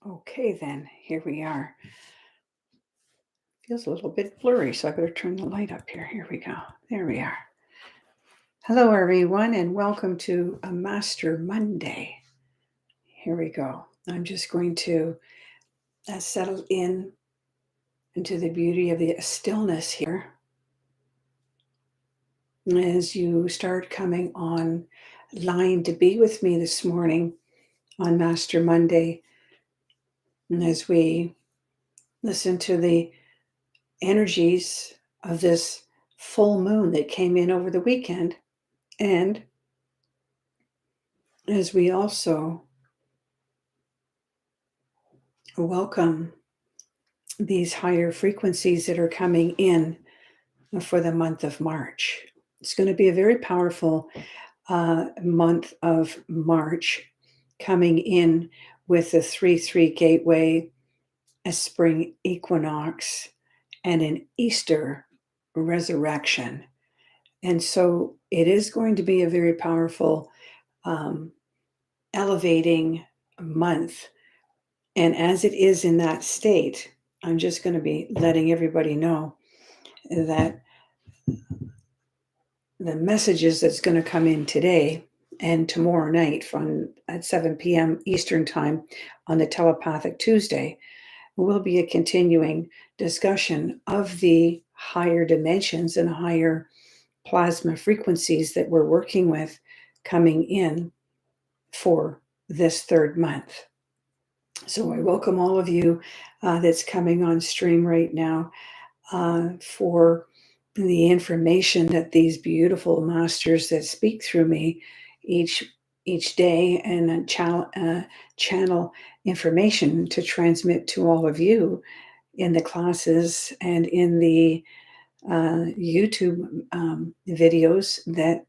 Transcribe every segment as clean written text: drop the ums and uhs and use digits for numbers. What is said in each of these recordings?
Okay, then, here we are. Feels a little bit blurry, so I better turn the light up here. Here we go. There we are. Hello, everyone, and welcome to a Master Monday. Here we go. I'm just going to settle into the beauty of the stillness here as you start coming online to be with me this morning on Master Monday, and as we listen to the energies of this full moon that came in over the weekend. And as we also welcome these higher frequencies that are coming in for the month of March, it's going to be a very powerful month of March, coming in with the 3-3 gateway, a spring equinox, and an Easter resurrection. And so it is going to be a very powerful, elevating month. And as it is in that state, I'm just going to be letting everybody know that the messages that's going to come in today and tomorrow night at 7 p.m. Eastern Time on the Telepathic Tuesday will be a continuing discussion of the higher dimensions and higher plasma frequencies that we're working with coming in for this third month. So I welcome all of you that's coming on stream right now for the information that these beautiful masters that speak through me each day and channel information to transmit to all of you in the classes and in the YouTube videos that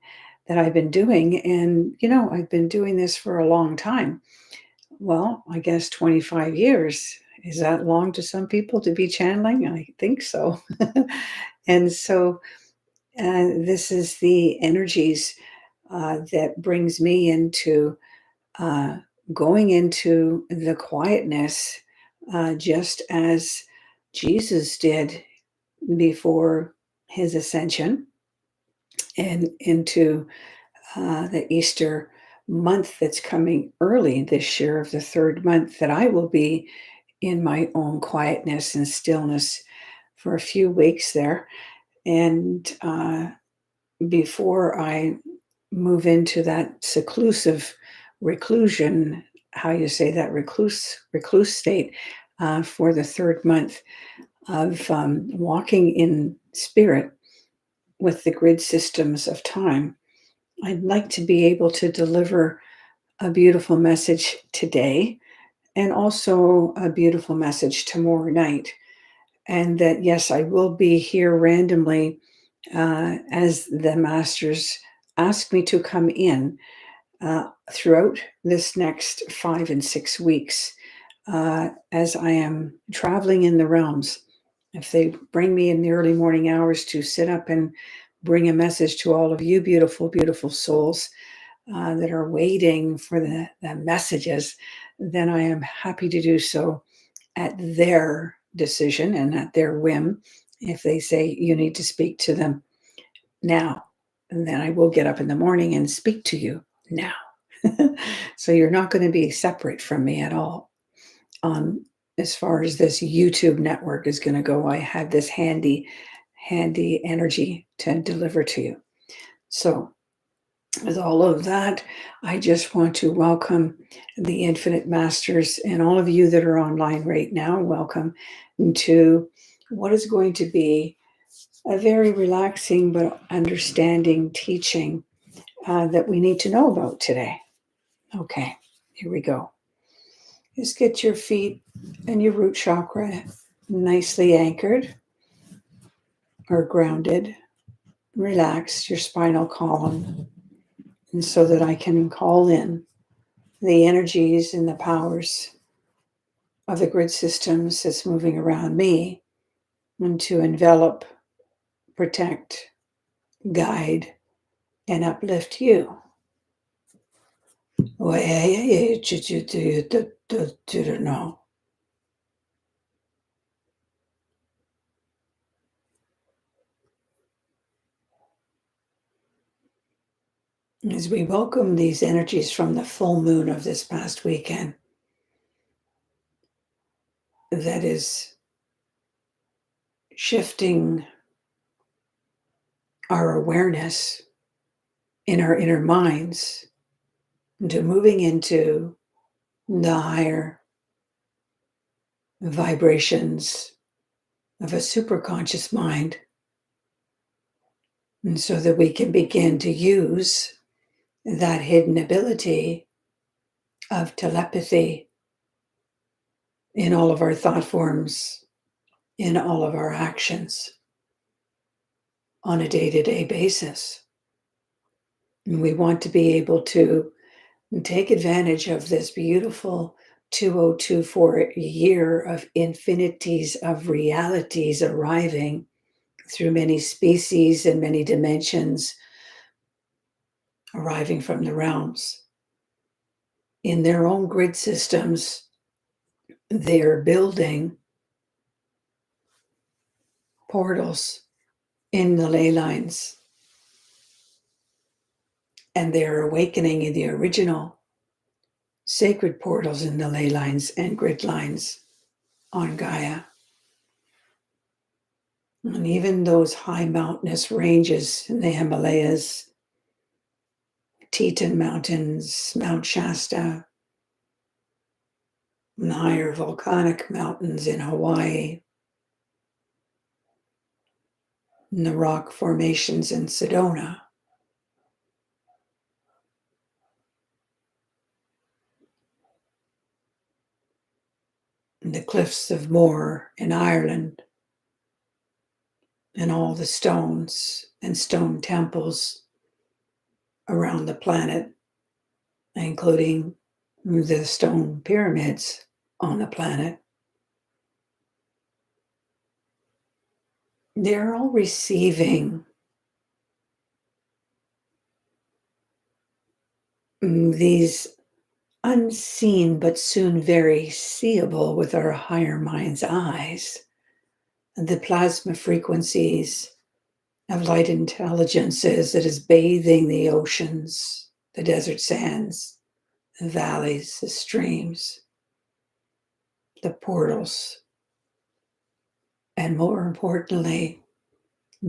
I've been doing. And, I've been doing this for a long time. Well, I guess 25 years. Is that long to some people to be channeling? I think so. And so this is the energies that brings me into going into the quietness, just as Jesus did before his ascension, and into the Easter month that's coming early this year, of the third month, that I will be in my own quietness and stillness for a few weeks there. And before I move into that reclusion, how you say that, recluse state, for the third month of walking in spirit with the grid systems of time, I'd like to be able to deliver a beautiful message today, and also a beautiful message tomorrow night. And that, yes, I will be here randomly as the masters ask me to come in throughout this next 5 and 6 weeks, as I am traveling in the realms. If they bring me in the early morning hours to sit up and bring a message to all of you beautiful, beautiful souls that are waiting for the messages, then I am happy to do so at their decision and at their whim. If they say you need to speak to them now, and then I will get up in the morning and speak to you now. So you're not going to be separate from me at all. As far as this YouTube network is going to go, I have this handy energy to deliver to you. So with all of that, I just want to welcome the Infinite Masters and all of you that are online right now. Welcome to what is going to be a very relaxing but understanding teaching that we need to know about today. Okay, here we go. Just get your feet and your root chakra nicely anchored or grounded. Relax your spinal column, and so that I can call in the energies and the powers of the grid systems that's moving around me, and to envelop, protect, guide, and uplift you. No. As we welcome these energies from the full moon of this past weekend, that is shifting our awareness in our inner minds into moving into the higher vibrations of a superconscious mind, and so that we can begin to use that hidden ability of telepathy in all of our thought forms, in all of our actions on a day-to-day basis. And we want to be able to take advantage of this beautiful 2024 year of infinities of realities arriving through many species and many dimensions, arriving from the realms. In their own grid systems, they're building portals in the ley lines, and they're awakening in the original sacred portals in the ley lines and grid lines on Gaia. And even those high mountainous ranges in the Himalayas, Teton Mountains, Mount Shasta, and the higher volcanic mountains in Hawaii, and the rock formations in Sedona, and the cliffs of Moher in Ireland, and all the stones and stone temples around the planet, including the stone pyramids on the planet. They're all receiving these unseen but soon very seeable with our higher mind's eyes, the plasma frequencies of light intelligences that is bathing the oceans, the desert sands, the valleys, the streams, the portals, and more importantly,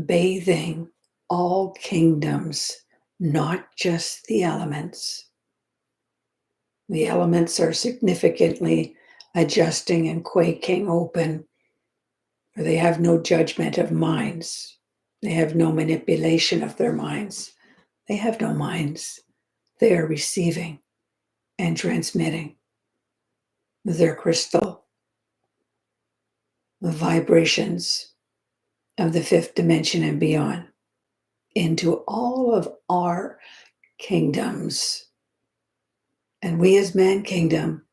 bathing all kingdoms, not just the elements. The elements are significantly adjusting and quaking open, for they have no judgment of minds. They have no manipulation of their minds. They have no minds. They are receiving and transmitting their crystal, the vibrations of the fifth dimension and beyond, into all of our kingdoms. And we as man kingdom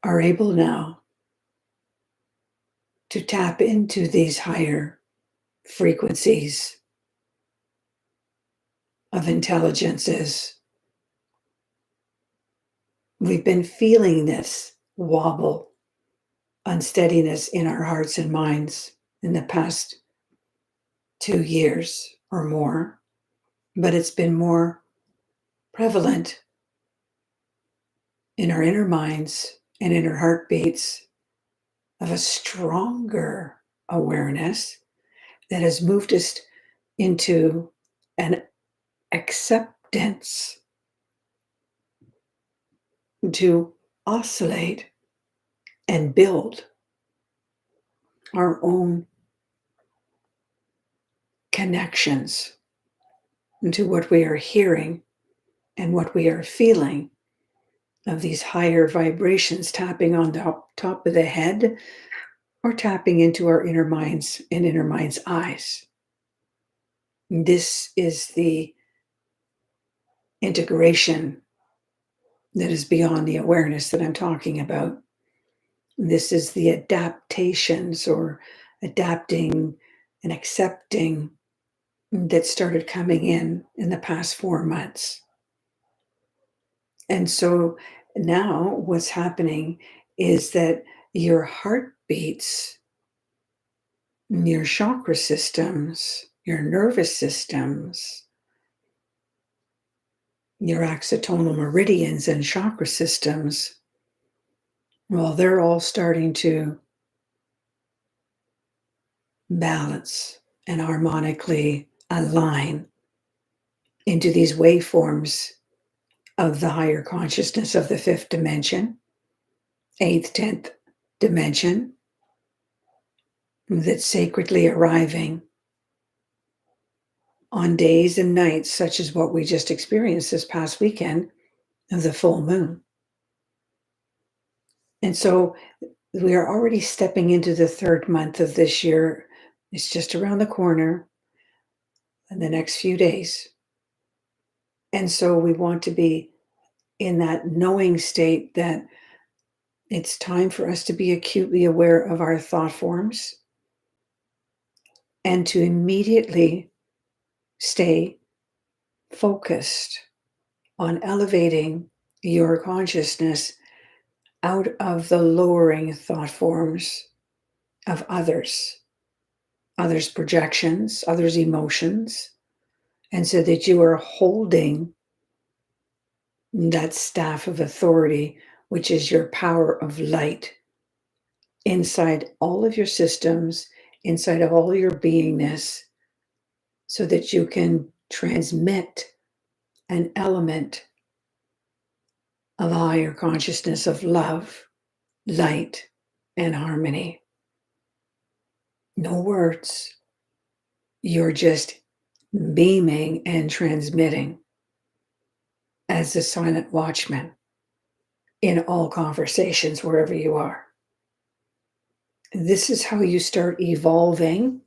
are able now to tap into these higher frequencies of intelligences. We've been feeling this wobble, unsteadiness in our hearts and minds in the past 2 years or more, but it's been more prevalent in our inner minds and inner heartbeats of a stronger awareness that has moved us into an acceptance to oscillate and build our own connections into what we are hearing and what we are feeling of these higher vibrations tapping on the top of the head or tapping into our inner minds and inner mind's eyes. This is the integration that is beyond the awareness that I'm talking about. This is the adaptations or adapting and accepting that started coming in the past 4 months. And so now what's happening is that your heartbeats, your chakra systems, your nervous systems your axonal meridians and chakra systems, well, they're all starting to balance and harmonically align into these waveforms of the higher consciousness of the fifth dimension, eighth, 10th dimension, that's sacredly arriving on days and nights such as what we just experienced this past weekend of the full moon. And so we are already stepping into the third month of this year. It's just around the corner in the next few days. And so we want to be in that knowing state that it's time for us to be acutely aware of our thought forms and to immediately stay focused on elevating your consciousness out of the lowering thought forms of others' projections, others' emotions, and so that you are holding that staff of authority, which is your power of light, inside all of your systems, inside of all your beingness, so that you can transmit an element of higher consciousness of love, light, and harmony. No words. You're just beaming and transmitting as the silent watchman in all conversations, wherever you are. This is how you start evolving.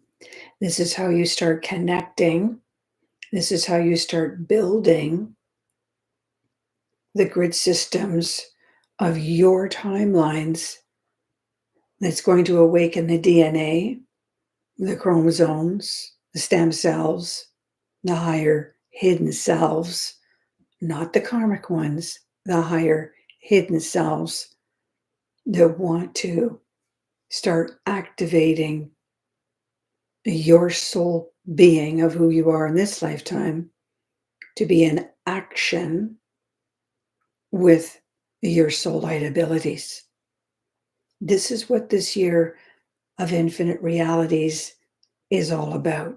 This is how you start connecting. This is how you start building the grid systems of your timelines that's going to awaken the DNA, the chromosomes, the stem cells, the higher hidden selves, not the karmic ones, the higher hidden selves that want to start activating your soul being of who you are in this lifetime to be in action with your soul light abilities. This is what this year of infinite realities is all about.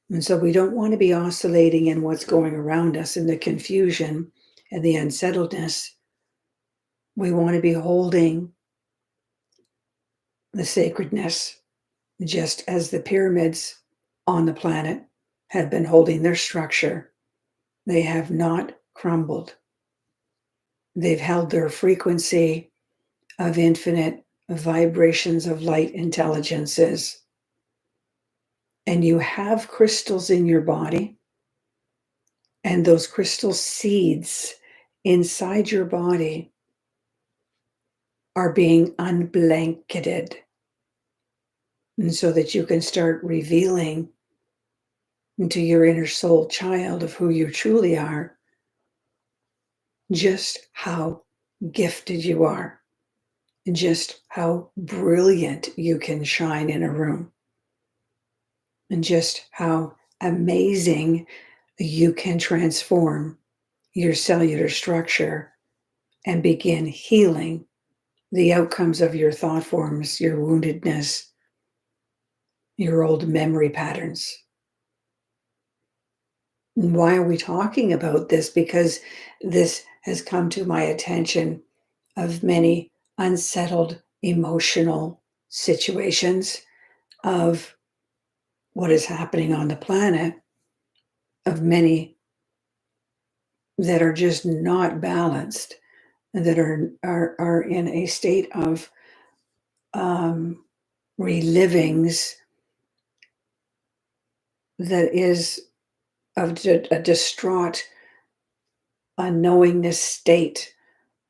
And so we don't want to be oscillating in what's going around us in the confusion and the unsettledness. We want to be holding the sacredness, just as the pyramids on the planet have been holding their structure. They have not crumbled. They've held their frequency of infinite vibrations of light intelligences. And you have crystals in your body, and those crystal seeds inside your body are being unblanketed, and so that you can start revealing into your inner soul child of who you truly are just how gifted you are, and just how brilliant you can shine in a room, and just how amazing you can transform your cellular structure and begin healing the outcomes of your thought forms, your woundedness, your old memory patterns. And why are we talking about this? Because this has come to my attention of many unsettled emotional situations of what is happening on the planet, of many that are just not balanced, and that are in a state of relivings that is of a distraught unknowingness state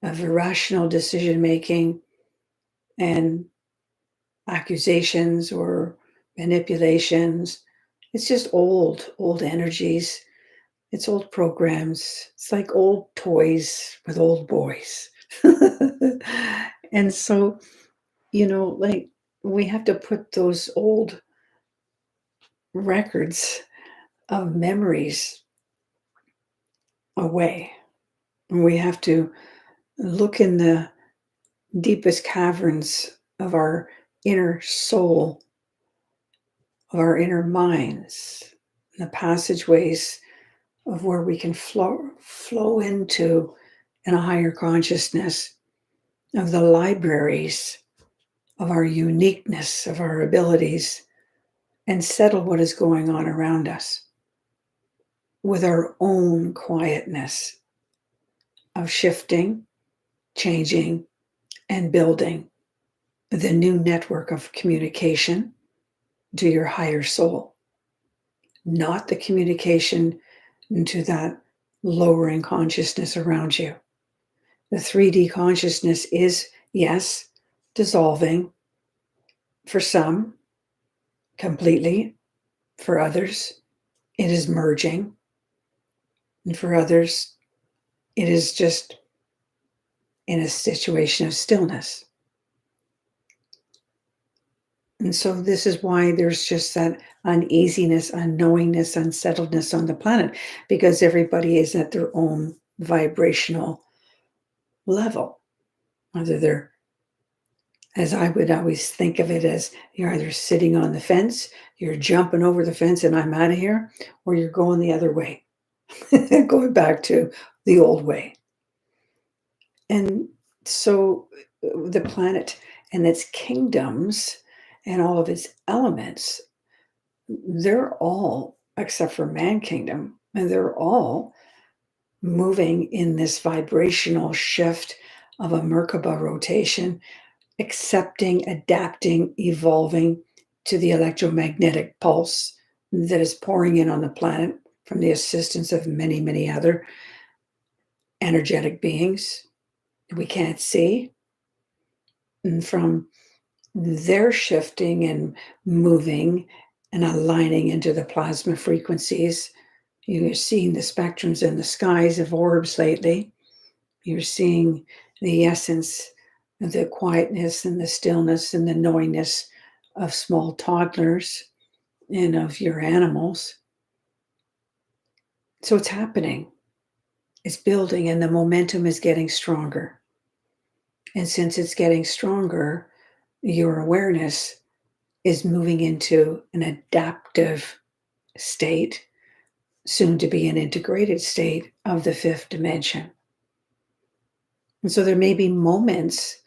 of irrational decision making and accusations or manipulations. It's just old energies. It's old programs. It's like old toys with old boys. And so, like, we have to put those old records of memories away. And we have to look in the deepest caverns of our inner soul, of our inner minds, the passageways of where we can flow into in a higher consciousness, of the libraries of our uniqueness, of our abilities, and settle what is going on around us with our own quietness of shifting, changing, and building the new network of communication to your higher soul, not the communication into that lowering consciousness around you. The 3D consciousness is, yes, dissolving for some completely, for others, it is merging, and for others, it is just in a situation of stillness. And so this is why there's just that uneasiness, unknowingness, unsettledness on the planet, because everybody is at their own vibrational level. Whether they're, as I would always think of it, as you're either sitting on the fence, you're jumping over the fence and I'm out of here, or you're going the other way, going back to the old way. And so the planet and its kingdoms and all of its elements, they're all, except for man kingdom, and they're all moving in this vibrational shift of a Merkaba rotation, accepting, adapting, evolving to the electromagnetic pulse that is pouring in on the planet from the assistance of many, many other energetic beings we can't see, and from their shifting and moving and aligning into the plasma frequencies. You're seeing the spectrums in the skies of orbs lately. You're seeing the essence, the quietness and the stillness and the knowingness of small toddlers and of your animals. So it's happening. It's building and the momentum is getting stronger. And since it's getting stronger, your awareness is moving into an adaptive state, soon to be an integrated state of the fifth dimension. And so there may be moments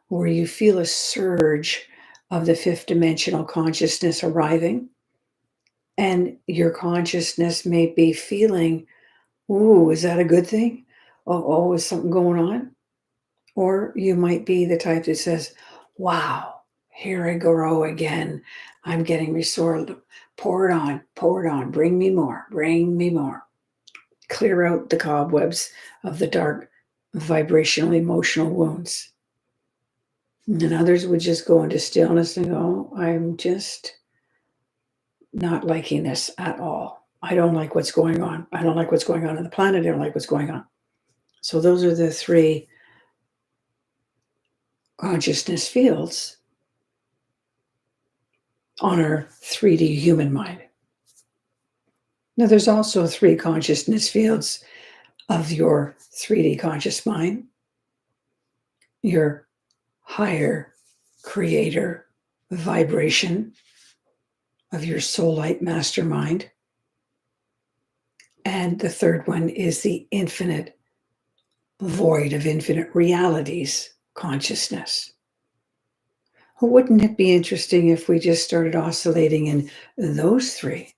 where you feel a surge of the fifth dimensional consciousness arriving, and your consciousness may be feeling, ooh, is that a good thing? Oh, is something going on? Or you might be the type that says, wow, here I go again. I'm getting restored. Pour it on, bring me more, bring me more. Clear out the cobwebs of the dark vibrational emotional wounds. And others would just go into stillness and go, I'm just not liking this at all. I don't like what's going on. I don't like what's going on the planet. I don't like what's going on. So those are the three consciousness fields on our 3D human mind. Now, there's also three consciousness fields of your 3D conscious mind, your higher creator vibration of your soul light mastermind. And the third one is the infinite void of infinite realities consciousness. Wouldn't it be interesting if we just started oscillating in those three?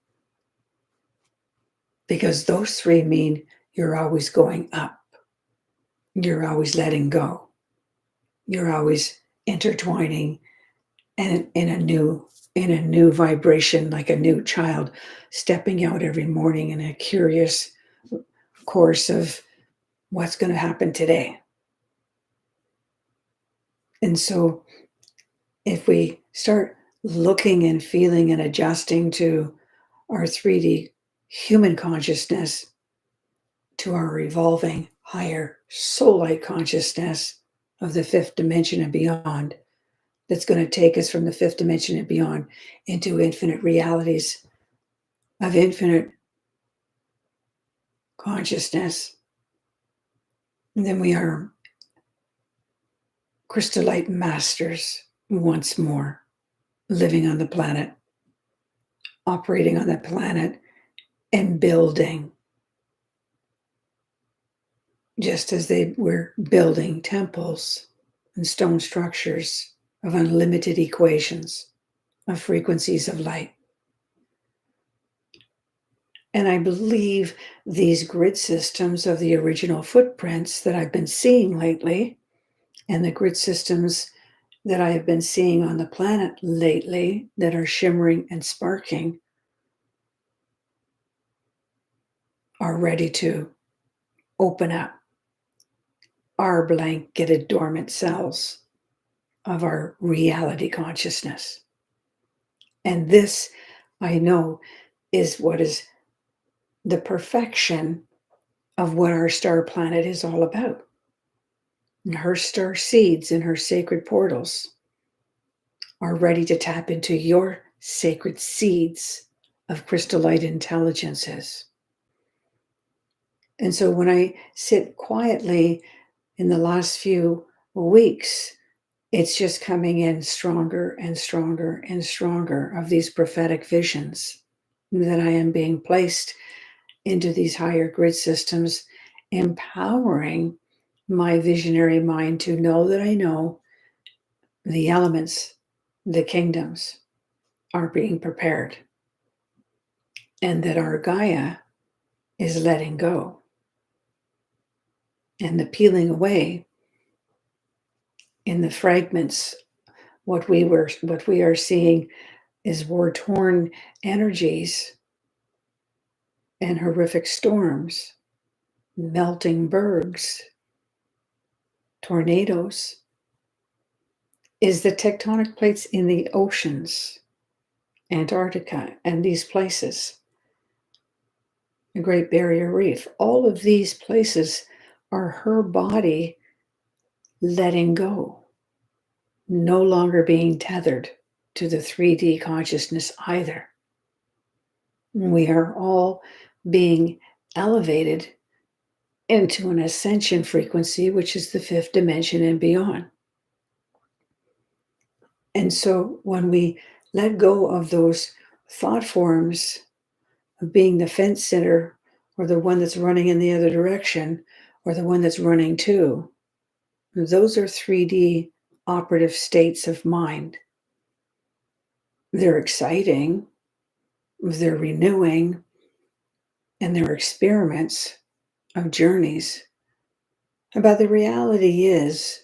Because those three mean you're always going up. You're always letting go. You're always intertwining and in a new vibration, like a new child stepping out every morning in a curious course of what's going to happen today. And so if we start looking and feeling and adjusting to our 3D human consciousness, to our evolving higher soul light consciousness of the fifth dimension and beyond, that's going to take us from the fifth dimension and beyond into infinite realities of infinite consciousness, And then we are crystallite masters once more, living on the planet, operating on the planet, and building, just as they were building temples and stone structures of unlimited equations, of frequencies of light. And I believe these grid systems of the original footprints that I've been seeing lately, and the grid systems that I have been seeing on the planet lately that are shimmering and sparking, are ready to open up our blanketed dormant cells of our reality consciousness. And this, I know, is what is the perfection of what our star planet is all about. And her star seeds and her sacred portals are ready to tap into your sacred seeds of crystallite intelligences. And so when I sit quietly in the last few weeks, it's just coming in stronger and stronger and stronger of these prophetic visions that I am being placed into these higher grid systems, empowering my visionary mind to know that I know the elements, the kingdoms are being prepared, and that our Gaia is letting go. And the peeling away in the fragments, what we are seeing is war-torn energies and horrific storms, melting bergs, tornadoes, is the tectonic plates in the oceans, Antarctica, and these places, the Great Barrier Reef. All of these places are her body letting go, no longer being tethered to the 3D consciousness either. We are all being elevated into an ascension frequency, which is the 5th dimension and beyond. And so when we let go of those thought forms of being the fence sitter, or the one that's running in the other direction, or the one that's running too, those are 3D operative states of mind. They're exciting, they're renewing, and they're experiments of journeys. But the reality is,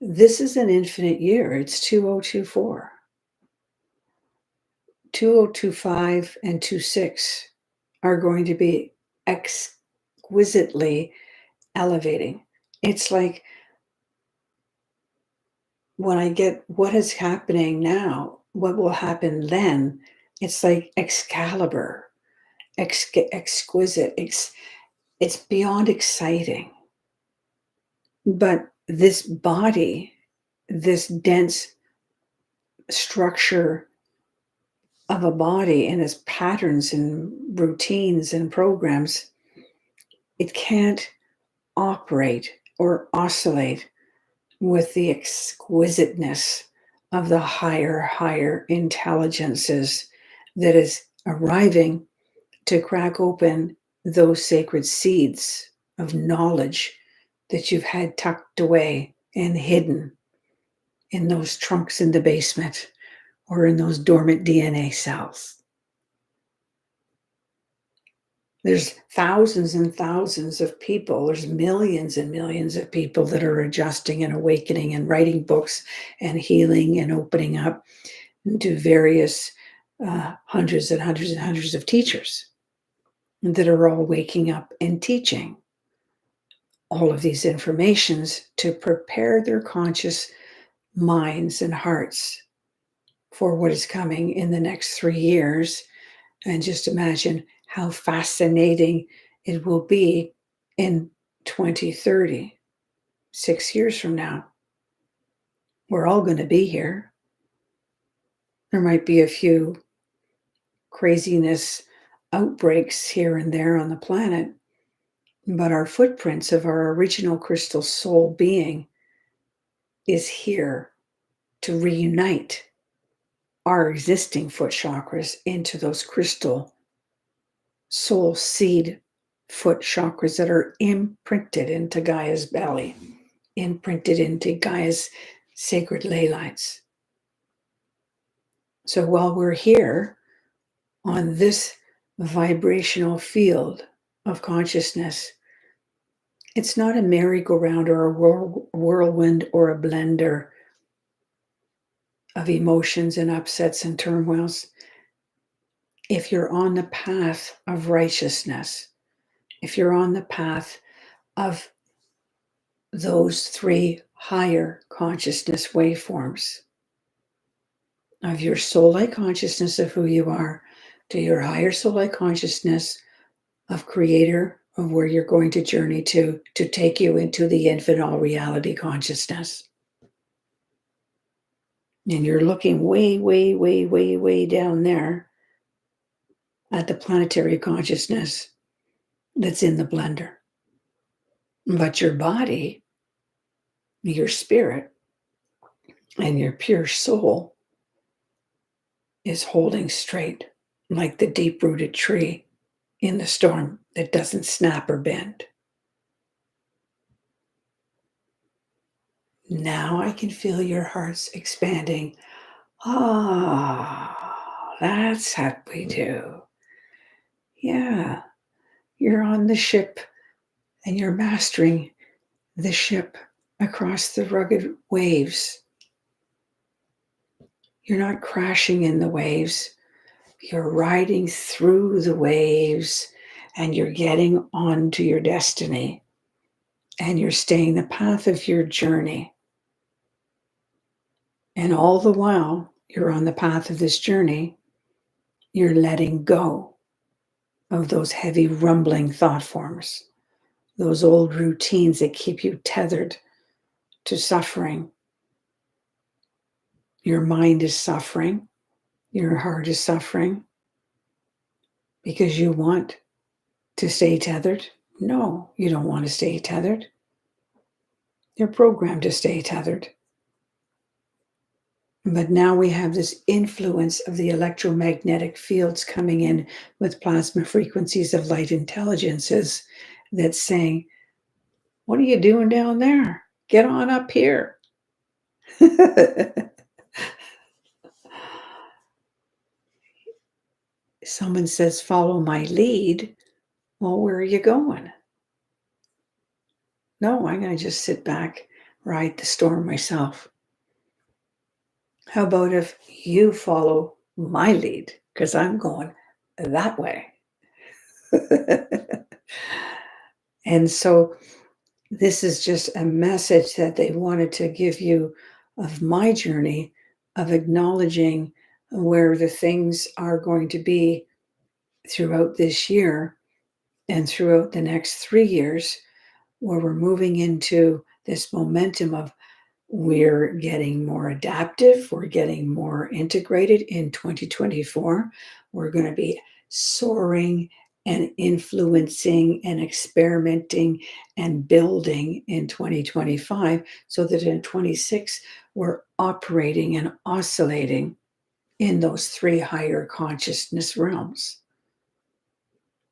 this is an infinite year. It's 2024. 2025 and 26 are going to be exquisitely elevating. It's like when I get what is happening now, what will happen then, it's like Excalibur, exquisite. It's beyond exciting. But this body, this dense structure of a body and its patterns and routines and programs, it can't operate or oscillate with the exquisiteness of the higher intelligences that is arriving to crack open those sacred seeds of knowledge that you've had tucked away and hidden in those trunks in the basement or in those dormant DNA cells. There's thousands and thousands of people. There's millions and millions of people that are adjusting and awakening and writing books and healing and opening up to various hundreds and hundreds and hundreds of teachers that are all waking up and teaching all of these informations to prepare their conscious minds and hearts for what is coming in the next 3 years. And just imagine how fascinating it will be in 2030, 6 years from now. We're all going to be here. There might be a few craziness outbreaks here and there on the planet, But our footprints of our original crystal soul being is here to reunite our existing foot chakras into those crystal soul seed foot chakras that are imprinted into Gaia's belly, imprinted into Gaia's sacred ley lines. So while we're here on this vibrational field of consciousness, it's not a merry-go-round or a whirlwind or a blender of emotions and upsets and turmoils. If you're on the path of righteousness, if you're on the path of those three higher consciousness waveforms, of your soul-like consciousness of who you are, to your higher soul-like consciousness of creator, of where you're going to journey to take you into the infinite all reality consciousness. And you're looking way, way, way, way, way down there at the planetary consciousness that's in the blender. But your body, your spirit, and your pure soul is holding straight like the deep-rooted tree in the storm that doesn't snap or bend. Now I can feel your hearts expanding. Ah, that's what we do. Yeah, you're on the ship and you're mastering the ship across the rugged waves. You're not crashing in the waves. You're riding through the waves and you're getting onto your destiny and you're staying the path of your journey. And all the while you're on the path of this journey, you're letting go of those heavy rumbling thought forms, those old routines that keep you tethered to suffering. Your mind is suffering. Your heart is suffering because you want to stay tethered. No, you don't want to stay tethered. You're programmed to stay tethered. But now we have this influence of the electromagnetic fields coming in with plasma frequencies of light intelligences that's saying, what are you doing down there? Get on up here. Someone says, follow my lead. Well, where are you going? No, I'm going to just sit back, ride the storm myself. How about if you follow my lead? Because I'm going that way. And so this is just a message that they wanted to give you of my journey of acknowledging where the things are going to be throughout this year and throughout the next 3 years, where we're moving into this momentum of we're getting more adaptive, we're getting more integrated in 2024. We're going to be soaring and influencing and experimenting and building in 2025, so that in 26 we're operating and oscillating in those three higher consciousness realms.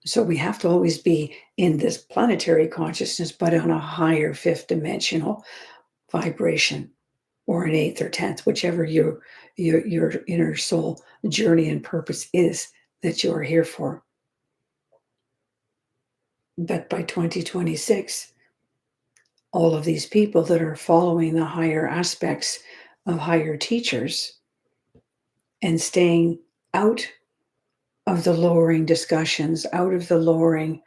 So we have to always be in this planetary consciousness, but on a higher fifth dimensional vibration, or an eighth or 10th, whichever your inner soul journey and purpose is that you are here for. But by 2026, all of these people that are following the higher aspects of higher teachers and staying out of the lowering discussions, out of the lowering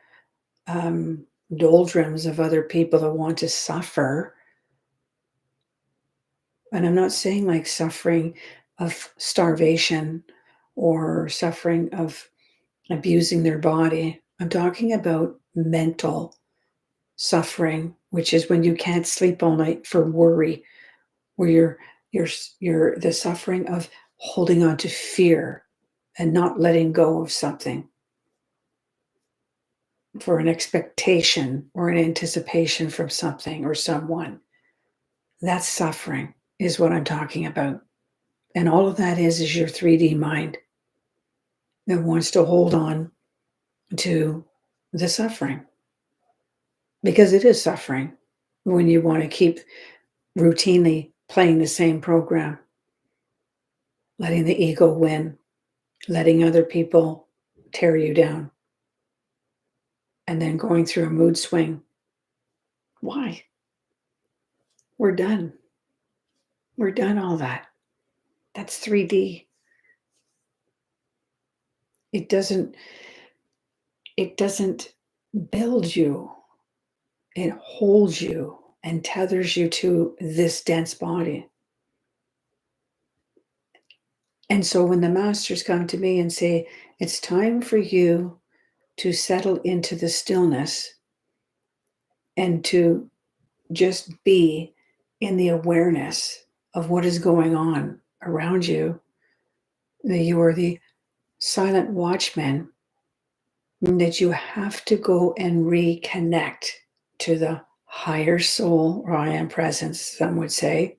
doldrums of other people that want to suffer. And I'm not saying like suffering of starvation or suffering of abusing their body. I'm talking about mental suffering, which is when you can't sleep all night for worry, where you're the suffering of holding on to fear and not letting go of something. for an expectation or an anticipation from something or someone. That's suffering, is what I'm talking about. And all of that is your 3D mind that wants to hold on to the suffering because it is suffering when you want to keep routinely playing the same program, letting the ego win, letting other people tear you down, and then going through a mood swing. Why? We're done. We're done all that. That's 3D. It doesn't build you. It holds you and tethers you to this dense body. And so when the masters come to me and say, it's time for you to settle into the stillness and to just be in the awareness of what is going on around you, that you are the silent watchman, that you have to go and reconnect to the higher soul, or I am presence, some would say,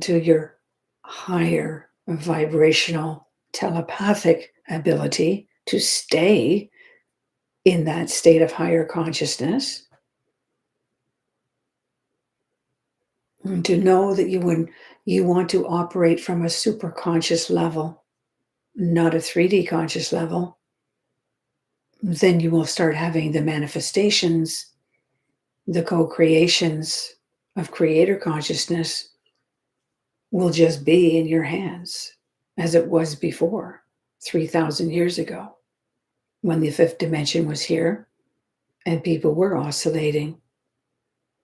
to your higher vibrational telepathic ability to stay in that state of higher consciousness, and to know that you want to operate from a super conscious level, not a 3D conscious level. Then you will start having the manifestations, the co-creations of creator consciousness will just be in your hands as it was before 3,000 years ago when the fifth dimension was here and people were oscillating,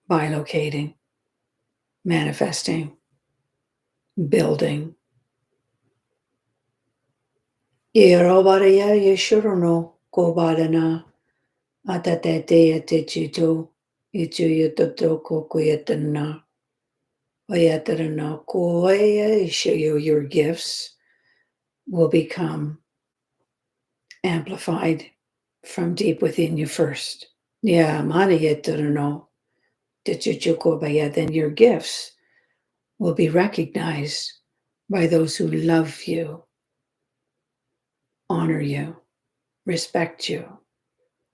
bilocating, manifesting, building. Yerobaraya yeshurono kobadana atatete atichito ituyutotoko kuyatana oyatarana koya. Your gifts will become amplified from deep within you first. Yeah, maniyatarano tichuchukobaya. Then your gifts will be recognized by those who love you, honor you, respect you.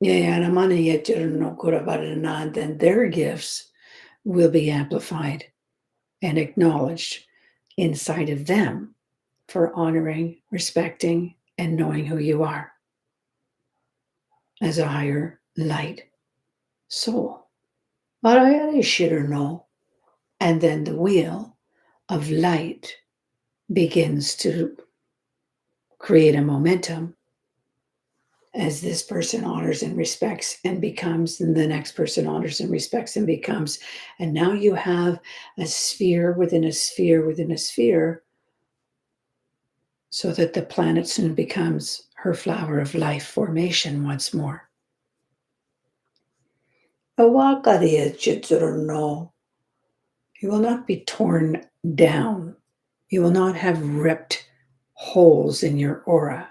Yeah, then their gifts will be amplified and acknowledged inside of them for honoring, respecting, and knowing who you are as a higher light soul. And then the wheel of light begins to create a momentum as this person honors and respects and becomes, and the next person honors and respects and becomes. And now you have a sphere within a sphere within a sphere, so that the planet soon becomes her flower of life formation once more. You will not be torn down. You will not have ripped holes in your aura,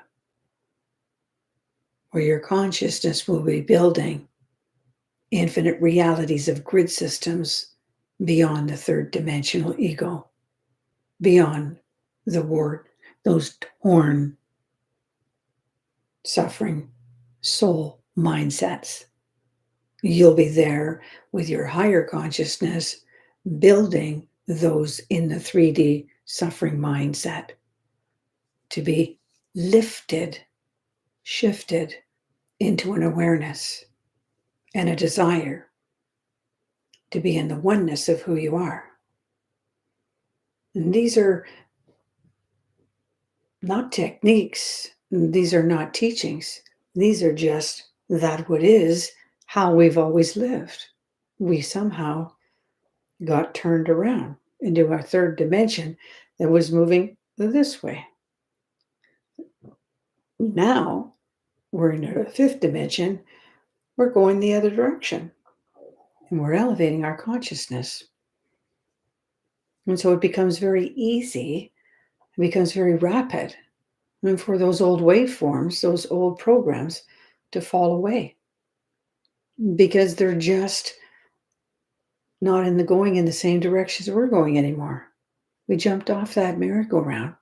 where your consciousness will be building infinite realities of grid systems beyond the third dimensional ego, beyond the word, those torn, suffering soul mindsets. You'll be there with your higher consciousness building those in the 3D suffering mindset to be lifted, shifted into an awareness and a desire to be in the oneness of who you are. And these are not techniques. These are not teachings. These are just that what is how we've always lived. We somehow got turned around into our third dimension that was moving this way. Now we're in a fifth dimension. We're going the other direction. And we're elevating our consciousness. And so it becomes very easy. It becomes very rapid. And for those old waveforms, those old programs, to fall away because they're just not going in the same directions we're going anymore. We jumped off that merry-go-round.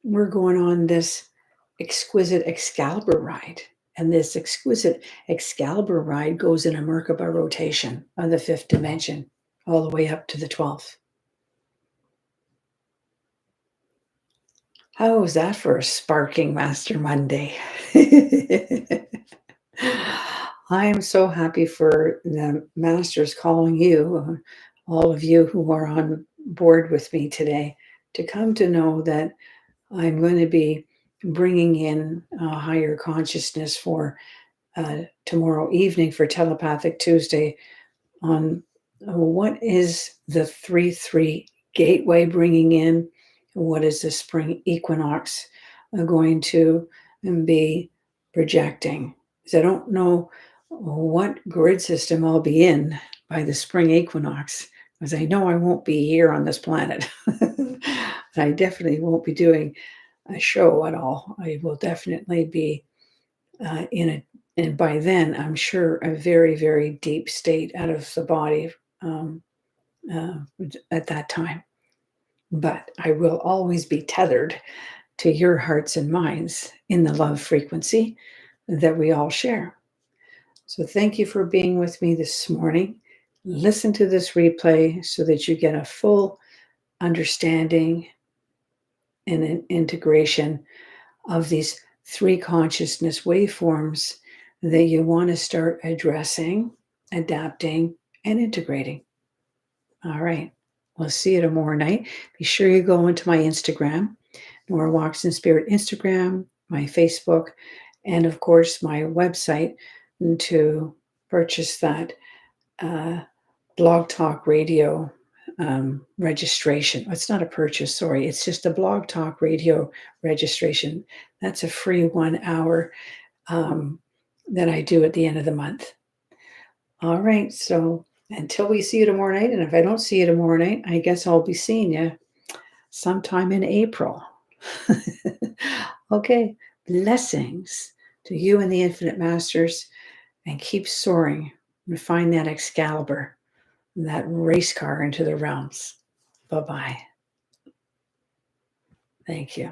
We're going on this exquisite Excalibur ride. And this exquisite Excalibur ride goes in a Merkaba rotation on the 5th dimension, all the way up to the 12th. How was that for a sparking Master Monday? I am so happy for the masters calling you, all of you who are on board with me today, to come to know that I'm going to be bringing in a higher consciousness for tomorrow evening for Telepathic Tuesday on what is the 3-3 gateway bringing in, what is the spring equinox going to be projecting. Because I don't know what grid system I'll be in by the spring equinox, because I know I won't be here on this planet. I definitely won't be doing a show at all. I will definitely be and by then, I'm sure, a very, very deep state out of the body um, uh, at that time. But I will always be tethered to your hearts and minds in the love frequency that we all share. So thank you for being with me this morning. Listen to this replay so that you get a full understanding and an integration of these 3 consciousness waveforms that you want to start addressing, adapting, and integrating. All right. We'll see you tomorrow night. Be sure you go into my Instagram, Nora Walks in Spirit Instagram, my Facebook, and of course my website to purchase that Blog Talk Radio registration. It's not a purchase, sorry. It's just a Blog Talk Radio registration. That's a free 1 hour that I do at the end of the month. All right. So until we see you tomorrow night, and if I don't see you tomorrow night, I guess I'll be seeing you sometime in April. Okay. Blessings to you and the Infinite Masters, and keep soaring and find that Excalibur, that race car into the realms. Bye-bye. Thank you.